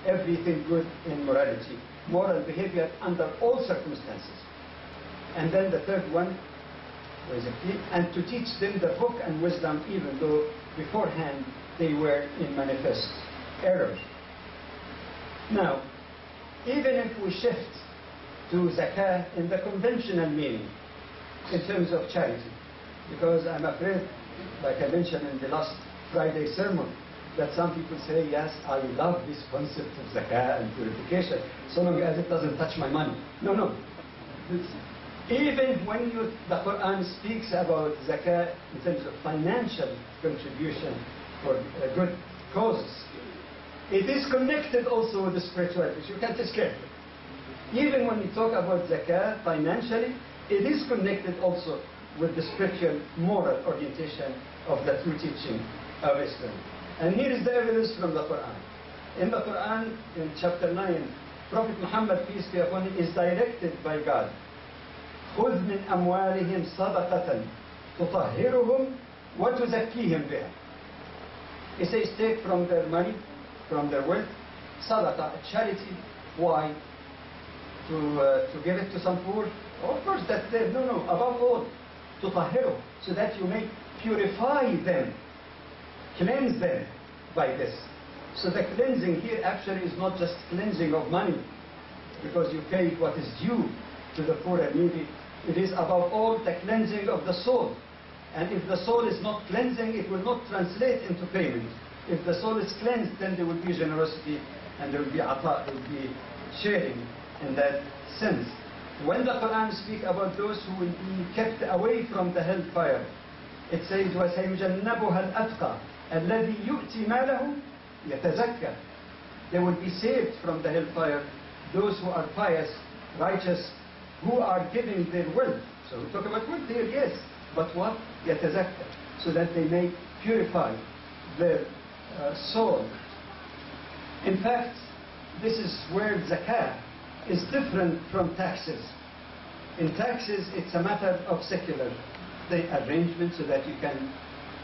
everything good in morality, moral behavior under all circumstances. And then the third one was a key, and to teach them the book and wisdom, even though beforehand they were in manifest error. Now, even if we shift to zakah in the conventional meaning, in terms of charity, because I'm afraid, like I mentioned in the last Friday sermon, that some people say, yes, I love this concept of zakah and purification, so long as it doesn't touch my money. No, no. Even when the Quran speaks about zakah in terms of financial contribution for good causes, it is connected also with the spirituality. You can't escape it. Even when we talk about zakah financially, it is connected also with the spiritual, moral orientation of the true teaching of Islam. And here is the evidence from the Quran. In the Quran, in chapter 9, Prophet Muhammad, peace be upon him, is directed by God. خُذْ مِنْ أَمْوَالِهِمْ صَدَقَةً تُطَهِّرُهُمْ وَتُزَكِّيهِمْ بِهَا. He says, take from their money, from their wealth, sadaqah, a charity. Why? To give it to some poor? Of course, that's there. No, no, above all, تُطَهِّرُهُمْ, so that you may purify them, cleanse them by this. So the cleansing here actually is not just cleansing of money, because you pay what is due to the poor and needy. It is above all the cleansing of the soul. And if the soul is not cleansing, it will not translate into payment. If the soul is cleansed, then there will be generosity and there will be ata, there will be sharing in that sense. When the Quran speaks about those who will be kept away from the hellfire, it says, وَسَيُجَنَّبُهَا الْأَتْقَى الَّذِي يُؤْتِي مَالَهُ يَتَزَكَّى. They will be saved from the hellfire, those who are pious, righteous, who are giving their wealth. So we talk about wealth here, yes, but what? يَتَزَكَّى, so that they may purify their soul. In fact, this is where zakah is different from taxes. In taxes, it's a matter of secular arrangement so that you can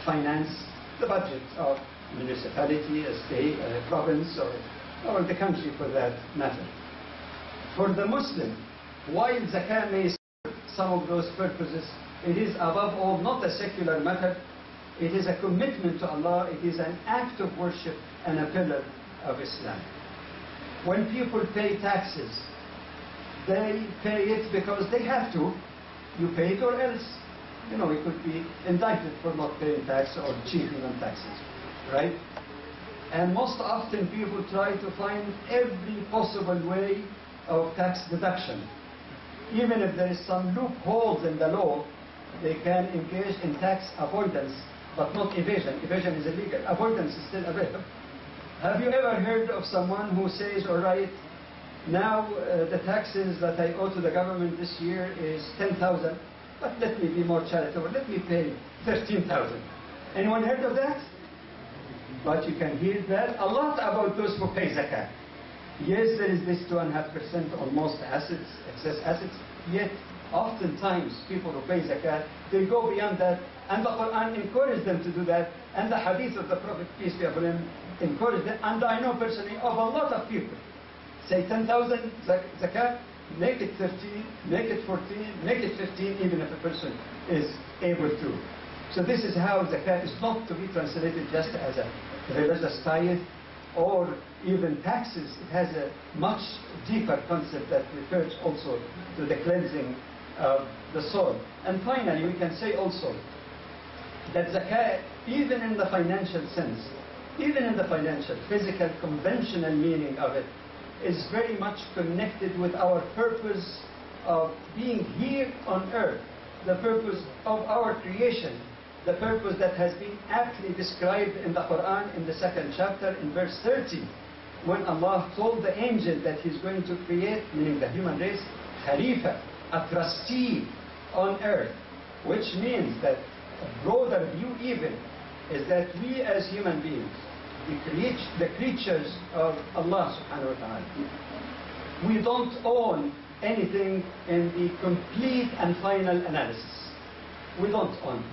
finance the budget of municipality, a state, a province, or the country for that matter. For the Muslim, while zakah may serve some of those purposes, it is above all not a secular matter. It is a commitment to Allah. It is an act of worship and a pillar of Islam. When people pay taxes, they pay it because they have to. You pay it or else. You know, you could be indicted for not paying tax or cheating on taxes, right? And most often people try to find every possible way of tax deduction. Even if there is some loopholes in the law, they can engage in tax avoidance, but not evasion. Evasion is illegal. Avoidance is still available. Have you ever heard of someone who says, all right, now the taxes that I owe to the government this year is 10,000, but let me be more charitable, let me pay 13,000. Anyone heard of that? But you can hear that a lot about those who pay zakah. Yes, there is this 2.5% almost assets, excess assets, yet oftentimes people who pay zakah, they go beyond that, and the Quran encourages them to do that, and the hadith of the Prophet, peace be upon him, encourage them. And I know personally of a lot of people, say 10,000 zakah, make it 13, make it 14, make it 15, even if a person is able to. So this is how zakah is not to be translated just as a religious tithe or even taxes. It has a much deeper concept that refers also to the cleansing of the soul. And finally, we can say also that zakah, even in the financial sense, even in the financial, physical, conventional meaning of it, is very much connected with our purpose of being here on earth, the purpose of our creation, the purpose that has been aptly described in the Quran in the 2nd chapter in verse 30, when Allah told the angel that He's going to create, meaning the human race, Khalifa, a trustee on earth, which means that a broader view even is that we as human beings, the creatures of Allah subhanahu wa ta'ala, we don't own anything in the complete and final analysis. We don't own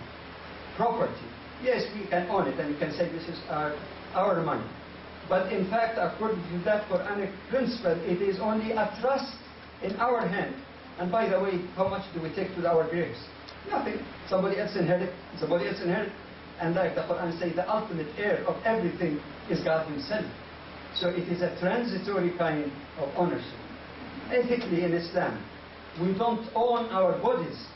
property. Yes, we can own it and we can say this is our money. But in fact, according to that Quranic principle, it is only a trust in our hand. And by the way, how much do we take to our graves? Nothing. Somebody else inherit, somebody else inherit. And like the Quran says, the ultimate heir of everything is God Himself. So it is a transitory kind of ownership. Ethically in Islam, we don't own our bodies.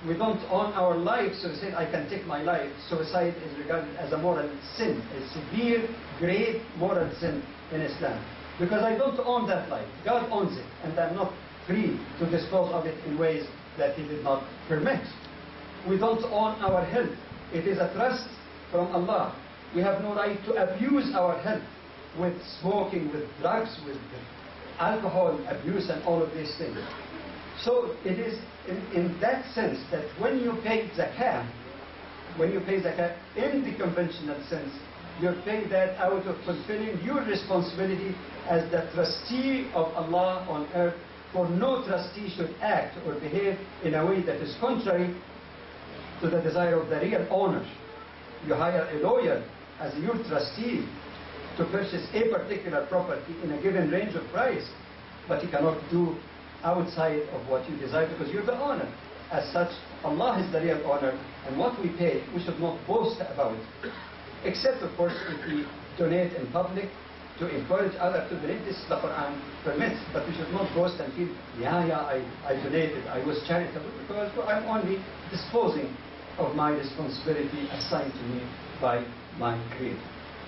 We don't own our lives, so we say, I can take my life. Suicide is regarded as a moral sin, a severe, grave moral sin in Islam. Because I don't own that life. God owns it, and I'm not free to dispose of it in ways that He did not permit. We don't own our health. It is a trust from Allah. We have no right to abuse our health with smoking, with drugs, with alcohol abuse, and all of these things. So it is in that sense that when you pay zakah, in the conventional sense, you're paying that out of fulfilling your responsibility as the trustee of Allah on earth, for no trustee should act or behave in a way that is contrary to the desire of the real owner. You hire a lawyer as your trustee to purchase a particular property in a given range of price, but you cannot do outside of what you desire because you're the owner. As such, Allah is the real owner, and what we pay, we should not boast about it. Except, of course, if we donate in public to encourage others to donate. This the Quran permits, but we should not boast and feel, I donated, I was charitable, because I'm only disposing of my responsibility assigned to me by my Creator.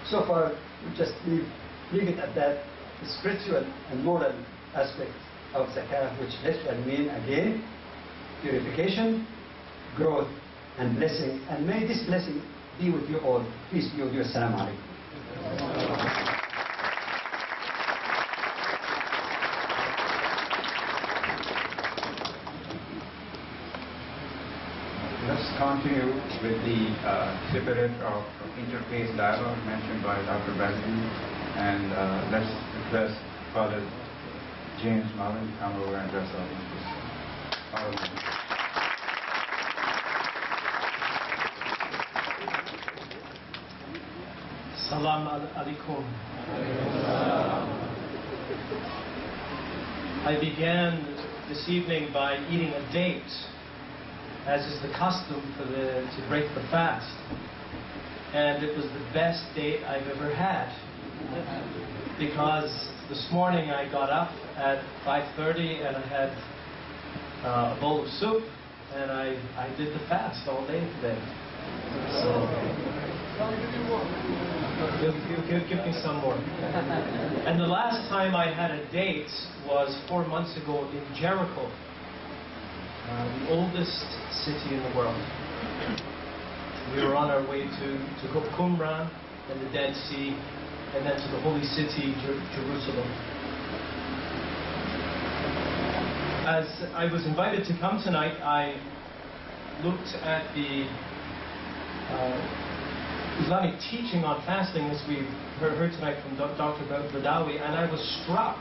So far, we just leave it at that, the spiritual and moral aspect of zakah, which literally mean, again, purification, growth, and blessing. And may this blessing be with you all. Peace be with you. Assalamu alaikum. Let's continue with the spirit of interfaith dialogue mentioned by Dr. Bazzi, and let's request Father James Marvin to come over and address our audience. Salam alaikum. I began this evening by eating a date, as is the custom to break the fast. And it was the best date I've ever had, because this morning I got up at 5:30 and I had a bowl of soup, and I did the fast all day today. So give me some more. And the last time I had a date was 4 months ago in Jericho, the oldest city in the world. We were on our way to Qumran and the Dead Sea, and then to the holy city, Jerusalem. As I was invited to come tonight, I looked at the Islamic teaching on fasting, as we heard tonight from Dr. Badawi, and I was struck,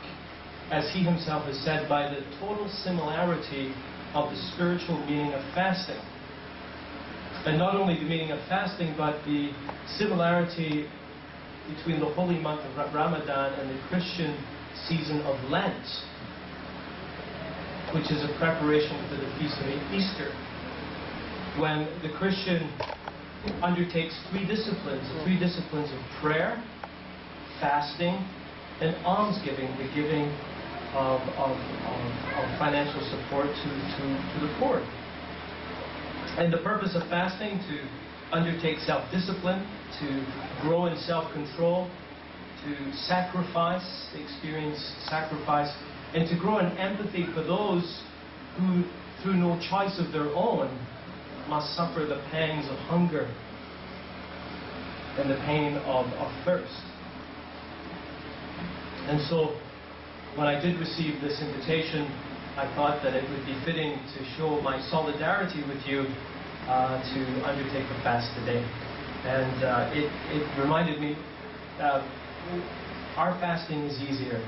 as he himself has said, by the total similarity of the spiritual meaning of fasting. And not only the meaning of fasting, but the similarity between the holy month of Ramadan and the Christian season of Lent, which is a preparation for the feast of Easter, when the Christian undertakes three disciplines of prayer, fasting, and almsgiving, the giving of financial support to the poor. And the purpose of fasting, to undertake self-discipline, to grow in self-control, to sacrifice, experience sacrifice, and to grow in empathy for those who, through no choice of their own, must suffer the pangs of hunger and the pain of thirst. And so, when I did receive this invitation, I thought that it would be fitting to show my solidarity with you to undertake the fast today. And it reminded me, our fasting is easier.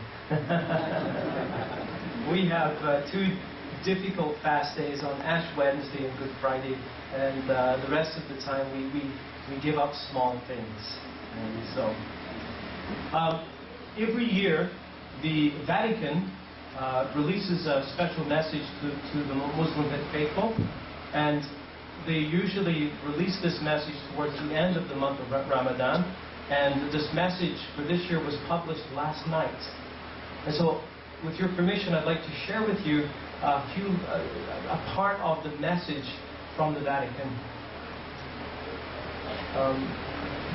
We have two difficult fast days on Ash Wednesday and Good Friday, and the rest of the time we give up small things. And so Every year, the Vatican releases a special message to the Muslim faithful, and they usually release this message towards the end of the month of Ramadan, and this message for this year was published last night. And so, with your permission, I'd like to share with you a part of the message from the Vatican.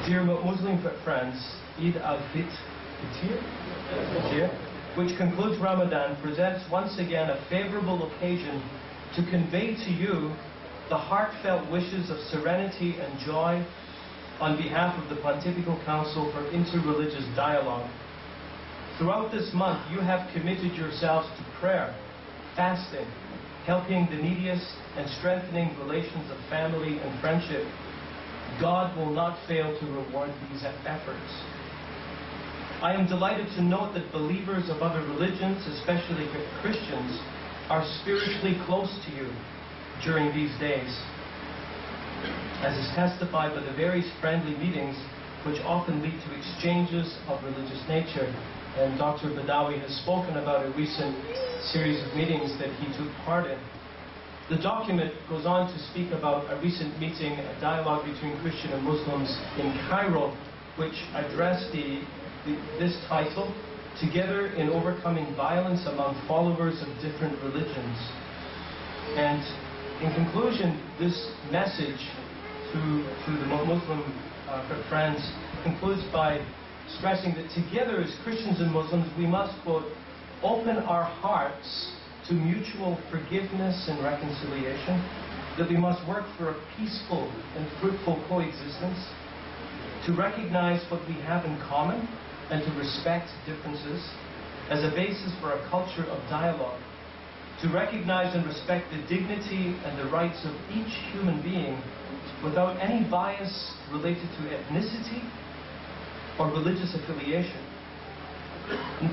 Dear Muslim friends, Eid al-Fitr, which concludes Ramadan, presents once again a favorable occasion to convey to you the heartfelt wishes of serenity and joy on behalf of the Pontifical Council for Interreligious Dialogue. Throughout this month, you have committed yourselves to prayer, fasting, helping the neediest, and strengthening relations of family and friendship. God will not fail to reward these efforts. I am delighted to note that believers of other religions, especially Christians, are spiritually close to you during these days, as is testified by the various friendly meetings which often lead to exchanges of religious nature. And Dr. Badawi has spoken about a recent series of meetings that he took part in. The document goes on to speak about a recent meeting, a dialogue between Christian and Muslims in Cairo, which addressed this title, Together in Overcoming Violence Among Followers of Different Religions. And in conclusion, this message to the Muslim friends concludes by stressing that together as Christians and Muslims, we must, quote, open our hearts to mutual forgiveness and reconciliation, that we must work for a peaceful and fruitful coexistence, to recognize what we have in common and to respect differences as a basis for a culture of dialogue, to recognize and respect the dignity and the rights of each human being without any bias related to ethnicity or religious affiliation,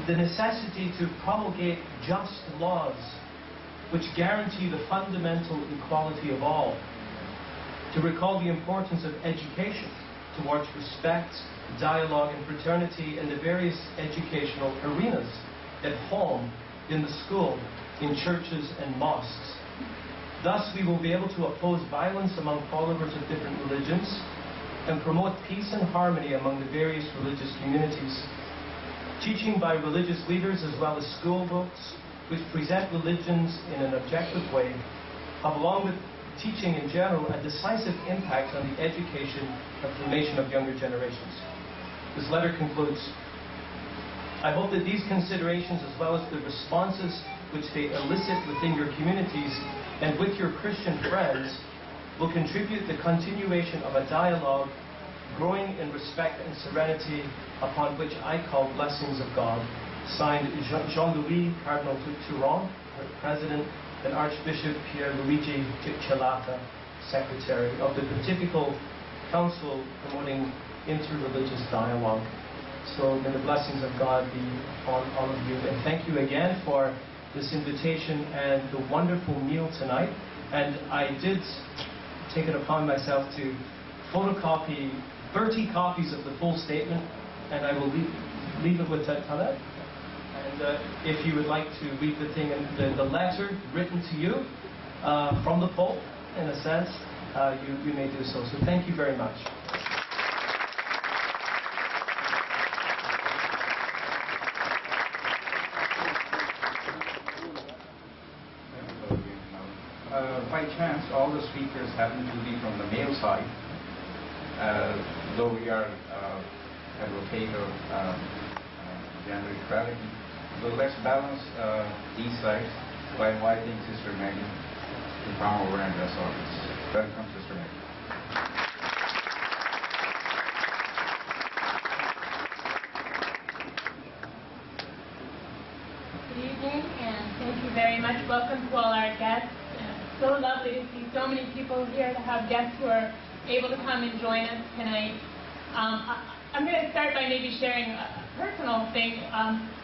the necessity to promulgate just laws which guarantee the fundamental equality of all, to recall the importance of education towards respect, dialogue, and fraternity in the various educational arenas, at home, in the school, in churches and mosques. Thus, we will be able to oppose violence among followers of different religions and promote peace and harmony among the various religious communities. Teaching by religious leaders as well as school books, which present religions in an objective way, have, along with teaching in general, a decisive impact on the education and formation of younger generations. This letter concludes, I hope that these considerations, as well as the responses which they elicit within your communities and with your Christian friends, will contribute the continuation of a dialogue growing in respect and serenity, upon which I call blessings of God. Signed, Jean-Louis Cardinal Turon, President, and Archbishop Pierluigi Celata, Secretary of the Pontifical Council promoting interreligious dialogue. So may the blessings of God be on all of you. And thank you again for this invitation and the wonderful meal tonight. And I did take it upon myself to photocopy 30 copies of the full statement, and I will leave it with Talat. And if you would like to read the thing, the letter written to you from the Pope, in a sense, you may do so. So thank you very much. By chance, all the speakers happen to be from the male side, though we are advocate of gender equality. So let's balance these sides by inviting Sister Maggie to come over and address all this. Welcome, Sister Maggie. Good evening, and thank you very much. Welcome to all our guests. So lovely to see so many people here, to have guests who are able to come and join us tonight. I'm going to start by maybe sharing a personal thing.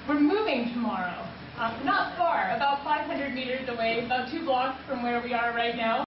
We're moving tomorrow, not far, about 500 meters away, about 2 blocks from where we are right now.